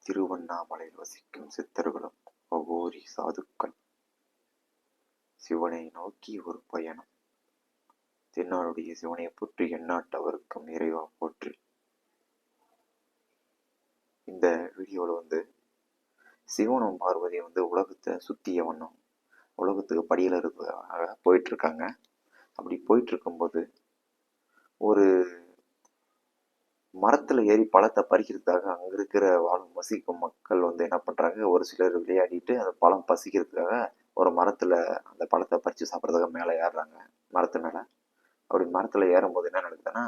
திருவண்ணாமலையில் வசிக்கும் சித்தர்களும் அகோரி சாதுக்கள். சிவனை நோக்கி ஒரு பயணம். தென்னாடுடைய சிவனை போற்றி, எந்நாட்டவருக்கும் இறைவா போற்றி. இந்த வீடியோவில் சிவனும் பார்வதியும் உலகத்தை சுத்திய வண்ணம் உலகத்துக்கு படியில இருப்பதாக போயிட்டு இருக்காங்க. அப்படி போயிட்டு இருக்கும்போது ஒரு மரத்துல ஏறி பழத்தை பறிக்கிறதுக்காக அங்க இருக்கிற வாழும் வசிக்கும் மக்கள் என்ன பண்றாங்க, ஒரு சிலர் விளையாடிட்டு அந்த பழம் பசிக்கிறதுக்காக ஒரு மரத்துல அந்த பழத்தை பறிச்சு சாப்பிட்றதுக்காக மேலே ஏறுறாங்க. மரத்து மேல அப்படி மரத்துல ஏறும்போது என்ன நடக்குதுன்னா,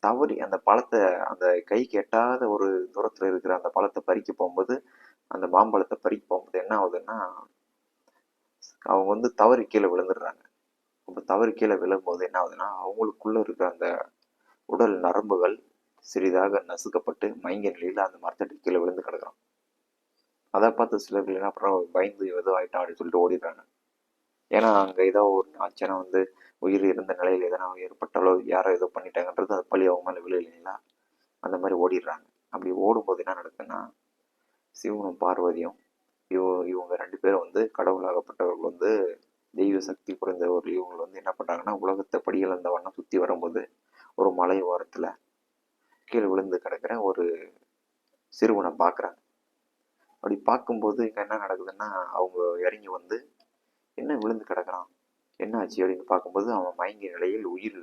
தவறி அந்த பழத்தை அந்த கைக்கு எட்டாத ஒரு தூரத்துல இருக்கிற அந்த பழத்தை பறிக்க போகும்போது, அந்த மாம்பழத்தை பறிக்க போகும்போது என்ன ஆகுதுன்னா, அவங்க தவறி கீழே விழுந்துடுறாங்க. அப்ப தவறி கீழே விழும்போது என்ன ஆகுதுன்னா, அவங்களுக்குள்ள இருக்கிற அந்த உடல் நரம்புகள் சிறிதாக நசுக்கப்பட்டு மயங்கிய நிலையில அந்த மரத்தடி கீழே விழுந்து கிடக்குறான். அதை பார்த்து சிலர்கள் என்ன அப்புறம் பயந்து ஏதோ ஆயிட்டான் அப்படின்னு சொல்லிட்டு ஓடிடுறாங்க. ஏன்னா அங்க ஏதோ ஒரு ஆச்சனை உயிர் இருந்த நிலையில எதனா ஏற்பட்டாலோ யாரோ ஏதோ பண்ணிட்டாங்கன்றது அது பழி அவங்க மேல விழு இல்லைங்களா, அந்த மாதிரி ஓடிடுறாங்க. அப்படி ஓடும்போது என்ன நடக்குதுன்னா, சிவனும் பார்வதியும் இவங்க ரெண்டு பேரும் கடவுளாகப்பட்டவர்கள் தெய்வ சக்தி குறைந்த ஒரு இவங்க என்ன பண்றாங்கன்னா, உலகத்தை படியில் அந்த வண்ணம் சுத்தி வரும்போது ஒரு மலை ஓரத்துல கீழே விழுந்து கிடக்கிற ஒரு சிறுவனை பார்க்குறாங்க. அப்படி பார்க்கும்போது இங்கே என்ன நடக்குதுன்னா, அவங்க இறங்கி என்ன விழுந்து கிடக்குறான், என்ன ஆச்சு அப்படின்னு பார்க்கும்போது அவன் மயங்கிய நிலையில் உயிர்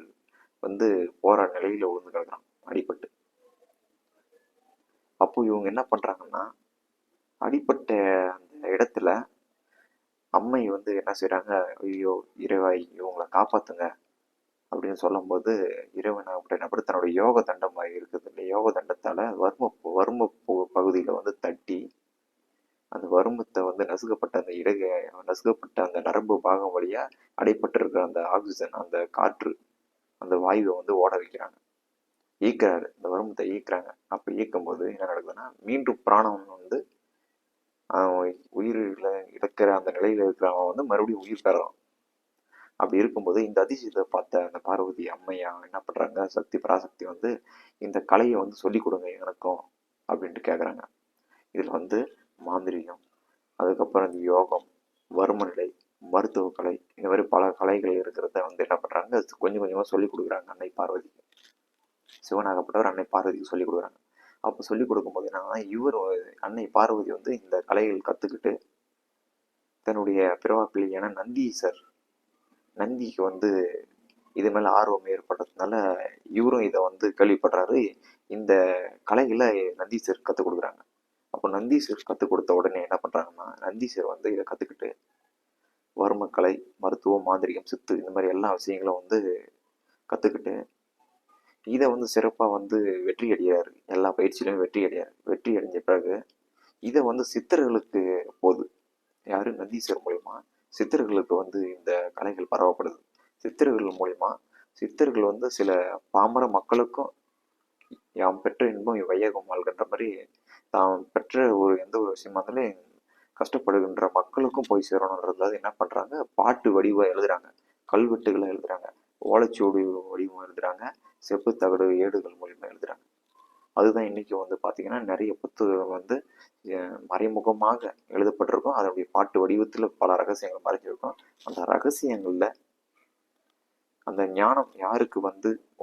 போற நிலையில விழுந்து கிடக்குறான் அடிபட்டு. அப்போ இவங்க என்ன பண்றாங்கன்னா, அடிப்பட்ட அந்த இடத்துல அம்மை என்ன செய்யறாங்க, ஐயோ இறைவா இவங்களை காப்பாத்துங்க அப்படின்னு சொல்லும்போது, இறைவன் அப்படின்னப்படி தன்னுடைய யோக தண்டம் இருக்குது இல்லை, யோக தண்டத்தால வர்ம பகுதியில தட்டி அந்த வருமத்தை நசுக்கப்பட்ட அந்த நசுக்கப்பட்ட அந்த நரம்பு பாகம் வழியா அடைப்பட்டு இருக்கிற அந்த ஆக்சிஜன், அந்த காற்று, அந்த வாயுவை ஓட வைக்கிறாங்க, ஈக்கிறாரு. இந்த வருமத்தை ஈக்குறாங்க. அப்ப ஈக்கும் போது என்ன நடக்குதுன்னா, மீண்டும் பிராணம் உயிரில இழக்கிற அந்த நிலையில இருக்கிறவன் மறுபடியும் உயிர் பெறலாம். அப்படி இருக்கும்போது இந்த அதிசயத்தை பார்த்த அந்த பார்வதி அம்மையா என்ன பண்றாங்க, சக்தி பராசக்தி இந்த கலையை சொல்லி கொடுங்க எனக்கும் அப்படின்ட்டு கேட்குறாங்க. இதுல மாந்திரிகம், அதுக்கப்புறம் இந்த யோகம், வரும நிலை, மருத்துவ கலை, இந்த மாதிரி பல கலைகள் இருக்கிறத என்ன பண்றாங்க, கொஞ்சம் கொஞ்சமா சொல்லி கொடுக்குறாங்க அன்னை பார்வதிக்கு. சிவனாகப்பட்டவர் அன்னை பார்வதிக்கு சொல்லி கொடுக்குறாங்க. அப்ப சொல்லி கொடுக்கும்போது என்னன்னா, இவர் அன்னை பார்வதி இந்த கலைகள் கத்துக்கிட்டு தன்னுடைய பிறவாப்பிள்ளையான நந்திக்கு இது மேல ஆர்வம் ஏற்பட்டதுனால இவரும் இதை கேள்விப்படுறாரு. இந்த கலைகளை நந்தீசர் கத்துக் கொடுக்குறாங்க. அப்போ நந்தீசர் கத்துக் கொடுத்த உடனே என்ன பண்றாங்கன்னா, நந்தீசர் இதை கத்துக்கிட்டு வர்மக்கலை, மருத்துவம், மாந்திரிகம், சித்து, இந்த மாதிரி எல்லா விஷயங்களும் கத்துக்கிட்டு இதை சிறப்பா வெற்றி அடைகிறாரு. எல்லா பயிற்சியிலும் வெற்றி அடையாரு. வெற்றி அடைஞ்ச பிறகு இதை சித்தர்களுக்கு போகுது. யாரு, நந்தீஸ்வர் மூலியமா சித்தர்களுக்கு இந்த கலைகள் பரவப்படுது. சித்தர்கள் மூலியமா சித்தர்கள் சில பாமர மக்களுக்கும் யாம் பெற்ற இன்பம் வையகம் வாழ்கின்ற மாதிரி தாம் பெற்ற எந்த ஒரு விஷயமா இருந்தாலும் கஷ்டப்படுகின்ற மக்களுக்கும் போய் சேரணுன்றது என்ன பண்றாங்க, பாட்டு வடிவம் எழுதுறாங்க, கல்வெட்டுகளை எழுதுறாங்க, ஓலைச்சுவடி வடிவம் எழுதுறாங்க, செப்பு தகடு ஏடுகள் மூலியமா எழுதுறாங்க. அதுதான் இன்னைக்கு பாத்தீங்கன்னா நிறைய புத்தகங்கள் மறைமுகமாக எழுதப்பட்டிருக்கும். அதனுடைய பாட்டு வடிவத்துல பல ரகசியங்கள் மறைஞ்சிருக்கும். அந்த ரகசியங்கள்ல அந்த ஞானம் யாருக்கு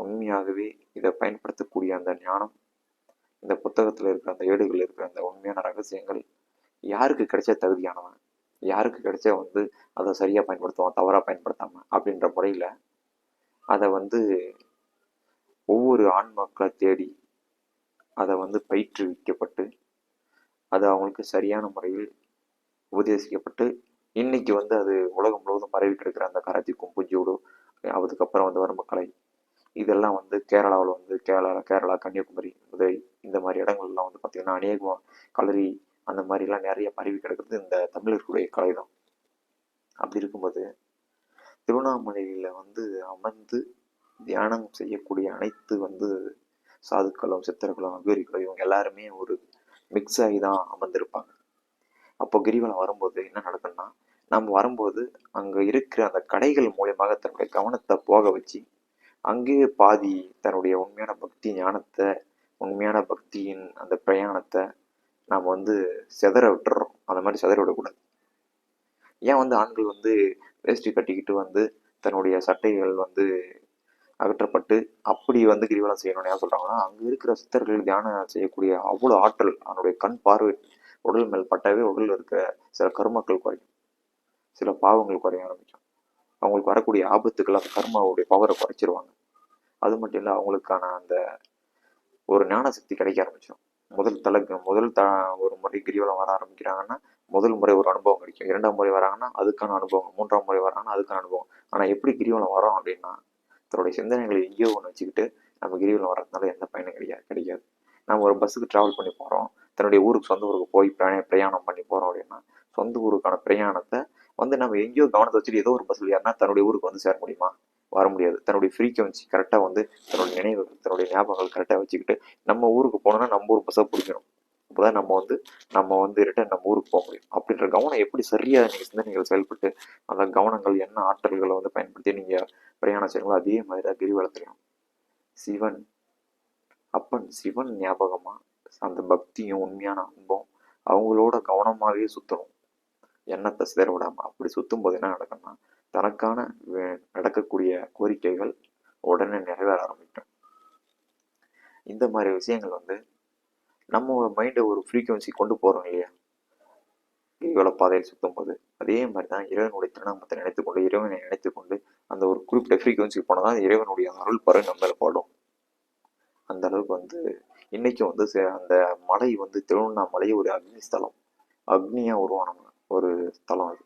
உண்மையாகவே இதை பயன்படுத்தக்கூடிய அந்த ஞானம், இந்த புத்தகத்துல இருக்கிற அந்த ஏடுகள் இருக்கிற அந்த உண்மையான ரகசியங்கள் யாருக்கு கிடைச்ச தகுதியானவன், யாருக்கு கிடைச்ச அதை சரியா பயன்படுத்துவான், தவறா பயன்படுத்தாம அப்படின்ற முறையில அதை ஒவ்வொரு ஆண் மக்களை தேடி அதை பயிற்றுவிக்கப்பட்டு அது அவங்களுக்கு சரியான முறையில் உபதேசிக்கப்பட்டு இன்னைக்கு அது உலகம் முழுவதும் பரவி கிடக்கிற அந்த கராத்தி, கும்பு, ஜூடோ, அதுக்கப்புறம் வர்மக்கலை, இதெல்லாம் கேரளாவில் கேரளா, கன்னியாகுமரி, மதுரை, இந்த மாதிரி இடங்கள்லாம் பார்த்தீங்கன்னா அநேகம் கலரி அந்த மாதிரிலாம் நிறைய பரவி கிடக்கிறது இந்த தமிழர்களுடைய கலை தான். அப்படி இருக்கும்போது திருவண்ணாமலையில அமர்ந்து தியானம் செய்யக்கூடிய அனைத்து சாதுக்களும், சித்தர்களும், அகோரிகளும் இவங்க எல்லாருமே ஒரு மிக்ஸ் ஆகி தான் அமர்ந்திருப்பாங்க. அப்போ கிரிவலம் வரும்போது என்ன நடக்கும்னா, நம்ம வரும்போது அங்க இருக்கிற அந்த கடைகள் மூலியமாக தன்னுடைய கவனத்தை போக வச்சு அங்கேயே பாதி தன்னுடைய உண்மையான பக்தி ஞானத்தை, உண்மையான பக்தியின் அந்த பிரயாணத்தை நாம் வந்து சிதற விட்டுறோம். அந்த மாதிரி சிதற விடக்கூடாது. ஏன் வந்து ஆண்கள் வந்து வேஷ்டி கட்டிக்கிட்டு வந்து தன்னுடைய சட்டைகள் வந்து அகற்றப்பட்டு அப்படி வந்து கிரிவலம் செய்யணும்னு ஏன் சொல்றாங்கன்னா, அங்க இருக்கிற சித்தர்கள் தியானம் செய்யக்கூடிய அவ்வளோ ஆற்றல், அவனுடைய கண் பார்வை உடல் மேல் பட்டாவே உடல்ல இருக்கிற சில கருமக்கள் குறையும், சில பாவங்கள் குறைய ஆரம்பிக்கும். அவங்களுக்கு வரக்கூடிய ஆபத்துக்கள் அந்த கர்மாவுடைய பவரை குறைச்சிருவாங்க. அது மட்டும் இல்லை, அவங்களுக்கான அந்த ஒரு ஞான சக்தி கிடைக்க ஆரம்பிச்சிடும். ஒரு முறை கிரிவலம் வர ஆரம்பிக்கிறாங்கன்னா முதல் முறை ஒரு அனுபவம் கிடைக்கும், இரண்டாம் முறை வராங்கன்னா அதுக்கான அனுபவம், மூன்றாம் முறை வராங்கன்னா அதுக்கான அனுபவம். ஆனா எப்படி கிரிவலம் வரோம் அப்படின்னா, தன்னுடைய சிந்தனைகளை எங்கேயோ ஒன்று வச்சுக்கிட்டு நம்ம கிரிவலம் வர்றதுனால எந்த பயனும் கிடைக்காது. நம்ம ஒரு பஸ்ஸுக்கு டிராவல் பண்ணி போறோம், தன்னுடைய ஊருக்கு சொந்த ஊருக்கு போய் பிரயாணம் பண்ணி போறோம் அப்படின்னா, சொந்த ஊருக்கான பிரயாணத்தை வந்து நம்ம எங்கேயோ கவனத்தை வச்சுட்டு ஏதோ ஒரு பஸ்ஸில் ஏறினா தன்னுடைய ஊருக்கு வந்து சேர முடியுமா? வர முடியாது. தன்னுடைய ஃப்ரீக்வன்சி கரெக்டாக வந்து தன்னுடைய நினைவுகள் தன்னுடைய ஞாபகங்கள் கரெக்டாக வச்சுக்கிட்டு நம்ம ஊருக்கு போனோம்னா நம்ம ஊர் பஸ்ஸை பிடிக்கணும். அப்போதான் நம்ம வந்து ரிட்டர்ன் நம்ம ஊருக்கு போக முடியும். அப்படின்ற கவனம் எப்படி சரியா நீங்க சிந்தனைகள் செயல்பட்டு அந்த கவனங்கள் என்ன ஆற்றல்களை வந்து பயன்படுத்தி நீங்க பிரயாணம் செய்யங்களோ அதே மாதிரி தான் கிரிவலத்திலையும் சிவன் அப்பன் சிவன் ஞாபகமா அந்த பக்தியும் உண்மையான அன்பும் அவங்களோட கவனமாவே சுத்தணும், எண்ணத்தை சிதற விடாம. அப்படி சுத்தும் போது என்ன நடக்கும்னா, தனக்கான நடக்கக்கூடிய கோரிக்கைகள் உடனே நிறைவேற ஆரம்பிக்கும். இந்த மாதிரி விஷயங்கள் வந்து நம்ம மைண்டை ஒரு ஃப்ரீக்குவன்சி கொண்டு போறோம் இல்லையா கிரிவல பாதையில் சுத்தும் போது, அதே மாதிரி தான் இறைவனுடைய திருநாமத்தை நினைத்துக்கொண்டு இறைவனை நினைத்துக்கொண்டு அந்த ஒரு குறிப்பிட்ட ஃப்ரீக்குவன்சி போனதான் இறைவனுடைய அருள் பறை நம்ம மேல படும். அந்த அளவுக்கு வந்து இன்னைக்கும் வந்து அந்த மலை வந்து திருவண்ணாமலை ஒரு அக்னி ஸ்தலம், அக்னியா உருவான ஒரு ஸ்தலம் அது.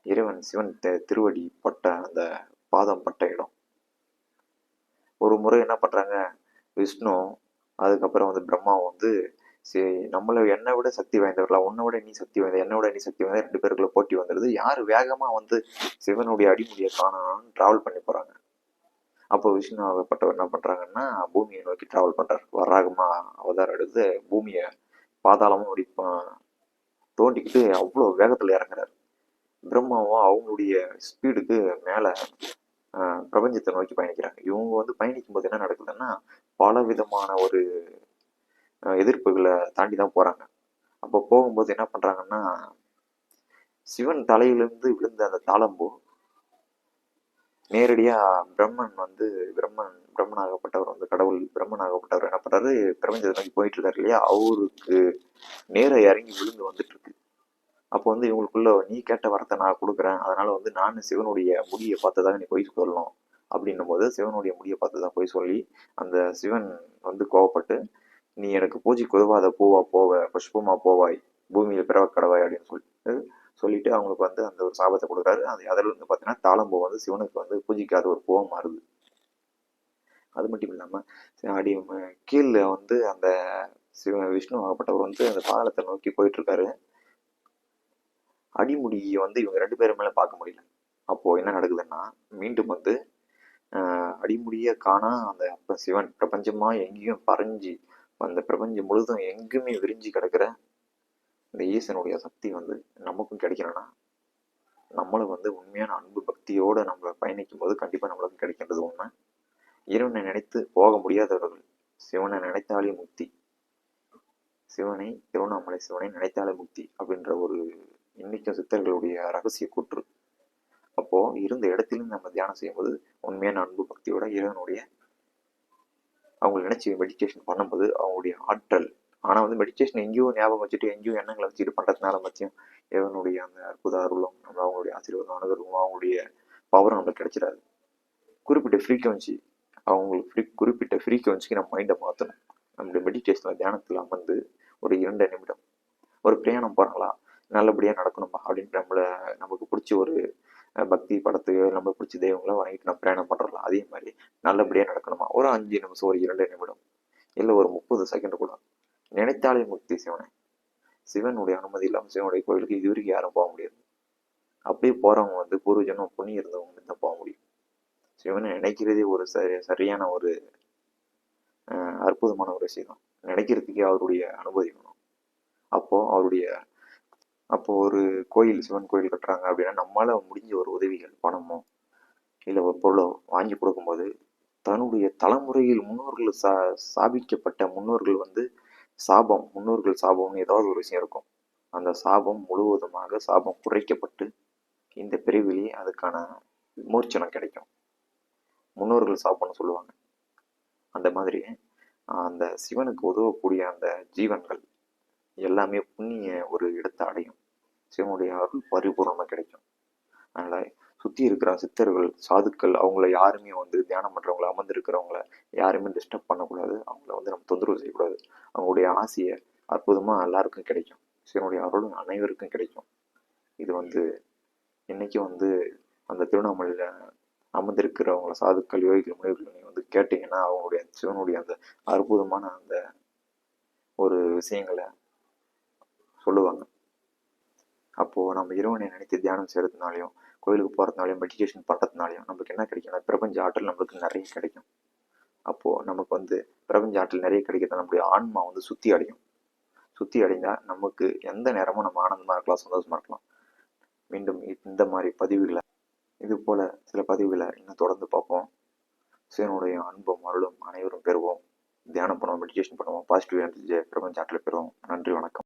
இறைவன் சிவன் திருவடி பட்ட அந்த பாதம் பட்ட இடம். ஒரு முறை என்ன பண்றாங்க, விஷ்ணு அதுக்கப்புறம் வந்து பிரம்மாவும் வந்து சரி நம்மள என்னை விட சக்தி வாய்ந்தவர்களா, உன்னை விட நீ சக்தி வாய்ந்த, என்னை விட நீ சக்தி வாய்ந்த, ரெண்டு பேருக்குள்ள போட்டி வந்துடுது. யாரு வேகமா வந்து சிவனுடைய அடிமுடியை காணணும்னு டிராவல் பண்ணி போறாங்க. அப்போ விஷ்ணு ஆகப்பட்டவர் என்ன பண்றாங்கன்னா பூமியை நோக்கி டிராவல் பண்றாரு. வராகமா அவதாரம் எடுத்து பூமியை பாதாளமும் அப்படி தோண்டிக்கிட்டு அவ்வளோ வேகத்துல இறங்குறாரு. பிரம்மாவும் அவங்களுடைய ஸ்பீடுக்கு மேல பிரபஞ்சத்தை நோக்கி பயணிக்கிறாங்க. இவங்க வந்து பயணிக்கும் போது என்ன நடக்குதுன்னா, பல விதமான ஒரு எதிர்ப்புகளை தாண்டி தான் போறாங்க. அப்போ போகும்போது என்ன பண்றாங்கன்னா, சிவன் தலையிலிருந்து விழுந்த அந்த தாளம்பூ நேரடியா பிரம்மனாகப்பட்டவர் வந்து கடவுள் பிரம்மனாகப்பட்டவர் என்ன பண்றாரு, பிரபஞ்சத்தை நோக்கி போயிட்டு இருக்காரு இல்லையா, அவருக்கு நேர இறங்கி விழுந்து வந்துட்டு இருக்கு. அப்போ வந்து இவங்களுக்குள்ள நீ கேட்ட வரத்தை நான் கொடுக்குறேன், அதனால வந்து நான் சிவனுடைய முடியை பார்த்துதான் நீ போய் சொல்லணும் அப்படின்னும் போது சிவனுடைய முடியை பார்த்துதான் போய் சொல்லி அந்த சிவன் வந்து கோவப்பட்டு நீ எனக்கு பூஜைக்கு உதவாத பூவா போவ, புஷ்பமா போவாய், பூமியில பிறவ கடவாய் அப்படின்னு சொல்லிட்டு அவங்களுக்கு வந்து அந்த ஒரு சாபத்தை கொடுக்குறாரு. அதில் வந்து பார்த்தீங்கன்னா தாளம்பூ வந்து சிவனுக்கு வந்து பூஜிக்காத ஒரு பூவா மாறுது. அது மட்டும் இல்லாம அடி கீழே வந்து அந்த விஷ்ணு ஆகப்பட்டவர் வந்து அந்த பாதாளத்தை நோக்கி போயிட்டு இருக்காரு. அடிமுடியை வந்து இவங்க ரெண்டு பேரும் மேல பார்க்க முடியல. அப்போ என்ன நடக்குதுன்னா, மீண்டும் வந்து அடிமுடிய காணா அந்த அப்ப சிவன் பிரபஞ்சமா எங்கேயும் பறஞ்சு அந்த பிரபஞ்சம் முழுதும் எங்குமே விரிஞ்சு கிடக்குற இந்த ஈசனுடைய சக்தி வந்து நமக்கும் கிடைக்கணும்னா, நம்மளும் வந்து உண்மையான அன்பு பக்தியோட நம்ம பயணிக்கும் போது கண்டிப்பா நம்மளுக்கு கிடைக்கின்றது உண்மை. இறைவனை நினைத்து போக முடியாதவர்கள் சிவனை நினைத்தாலே முக்தி, திருவண்ணாமலை சிவனை நினைத்தாலே முக்தி அப்படின்ற ஒரு இன்னைக்கும் சித்தர்களுடைய ரகசிய கூற்று. அப்போ இருந்த இடத்திலும் நம்ம தியானம் செய்யும்போது உண்மையான அன்பு பக்தியோட இறைவனுடைய அவங்க நினைச்சு மெடிடேஷன் பண்ணும்போது அவங்களுடைய ஆற்றல். ஆனா வந்து மெடிடேஷன் எங்கேயோ ஞாபகம் வச்சுட்டு எங்கேயோ எண்ணங்களை வச்சுட்டு பண்றதுனால மத்தியம் இறைவனுடைய அந்த அற்புத அருளும் நம்ம அவங்களுடைய ஆசீர்வாதம் அனுகரும் அவங்களுடைய பவரும் நம்மளுக்கு கிடைச்சிடாது. குறிப்பிட்ட ஃப்ரீக்குவன்சி குறிப்பிட்ட ஃப்ரீக்குவன்சிக்கு நம்ம மைண்டை மாற்றணும். நம்மளுடைய மெடிடேஷன்ல தியானத்தில் அமர்ந்து ஒரு 2 நிமிடம் ஒரு பிரயாணம் போறாங்களா, நல்லபடியா நடக்கணும்பா அப்படின்னு நமக்கு பிடிச்ச ஒரு பக்தி படத்தையோ நம்ம பிடிச்ச தெய்வங்களோ வாங்கிட்டு நம்ம பிரயாணம் பண்றோம். அதே மாதிரி நல்லபடியா நடக்கணுமா ஒரு 5 நிமிஷம் ஒரு 2 நிமிடம் இல்ல ஒரு 30 செகண்ட் கூட நினைத்தாலே முக்தி சிவனை. சிவனுடைய அனுமதி இல்லாமல் சிவனுடைய கோயிலுக்கு இது வரைக்கும் யாரும் போக முடியாது. அப்படியே போறவங்க வந்து பூர்வஜனும் புண்ணியம் இருந்தவங்க தான் போக முடியும். சிவனை நினைக்கிறதே ஒரு சரியான ஒரு அற்புதமான ஒரு விஷயம் தான். நினைக்கிறதுக்கே அவருடைய அனுமதி வேணும். அப்போ ஒரு கோயில் சிவன் கோயில் கட்டுறாங்க அப்படின்னா நம்மளால முடிஞ்ச ஒரு உதவிகள் பணமோ இல்லை ஒரு பொருளோ வாங்கி கொடுக்கும்போது தன்னுடைய தலைமுறையில் முன்னோர்கள் ஸ்தாபிக்கப்பட்ட முன்னோர்கள் வந்து சாபம், முன்னோர்கள் சாபம்னு ஏதாவது ஒரு விஷயம் இருக்கும். அந்த சாபம் முழுவதுமாக சாபம் குறைக்கப்பட்டு இந்த பிறவிலேயே அதுக்கான விமோச்சனம் கிடைக்கும். முன்னோர்கள் சாபம்னு சொல்லுவாங்க. அந்த மாதிரி அந்த சிவனுக்கு உதவக்கூடிய அந்த ஜீவன்கள் எல்லாமே புண்ணிய ஒரு இடத்தை அடையும். சிவனுடைய அருள் பரிபூர்ணமாக கிடைக்கும். அதனால சுற்றி இருக்கிற சித்தர்கள் சாதுக்கள் அவங்கள யாருமே வந்து தியானம் பண்ணுறவங்கள அமர்ந்திருக்கிறவங்கள யாருமே டிஸ்டர்ப் பண்ணக்கூடாது. அவங்கள வந்து நம்ம தொந்தரவு செய்யக்கூடாது. அவங்களுடைய ஆசையை அற்புதமாக எல்லாருக்கும் கிடைக்கும். சிவனுடைய அருள் அனைவருக்கும் கிடைக்கும். இது வந்து இன்னைக்கும் வந்து அந்த திருவண்ணாமலையில் அமர்ந்திருக்கிறவங்கள சாதுக்கள் யோகிகள் முனிவர்கள் நீங்கள் வந்து கேட்டிங்கன்னா அவங்களுடைய சிவனுடைய அந்த அற்புதமான அந்த ஒரு விஷயங்களை சொல்லுவாங்க. அப்போது நம்ம இறைவனை நினைத்து தியானம் செய்கிறதுனாலையும் கோயிலுக்கு போகிறதுனாலையும் மெடிடேஷன் பண்ணுறதுனாலையும் நமக்கு என்ன கிடைக்கும்னா பிரபஞ்ச ஆற்றல் நம்மளுக்கு நிறைய கிடைக்கும். அப்போது நமக்கு வந்து பிரபஞ்ச ஆற்றல் நிறைய கிடைக்கிறது நம்முடைய ஆன்மா வந்து சுத்தி அடையும். சுத்தி அடைந்தால் நமக்கு எந்த நேரமும் நம்ம ஆனந்தமாக இருக்கலாம், சந்தோஷமாக இருக்கலாம். மீண்டும் இந்த மாதிரி பதிவுகளை இது போல சில பதிவுகளை இன்னும் தொடர்ந்து பார்ப்போம். சிவனுடைய அன்பும் அருளும் அனைவரும் பெறுவோம். தியானம் பண்ணுவோம், மெடிடேஷன் பண்ணுவோம், பாசிட்டிவ் எனர்ஜி பிரபஞ்ச ஆற்றலை பெறுவோம். நன்றி, வணக்கம்.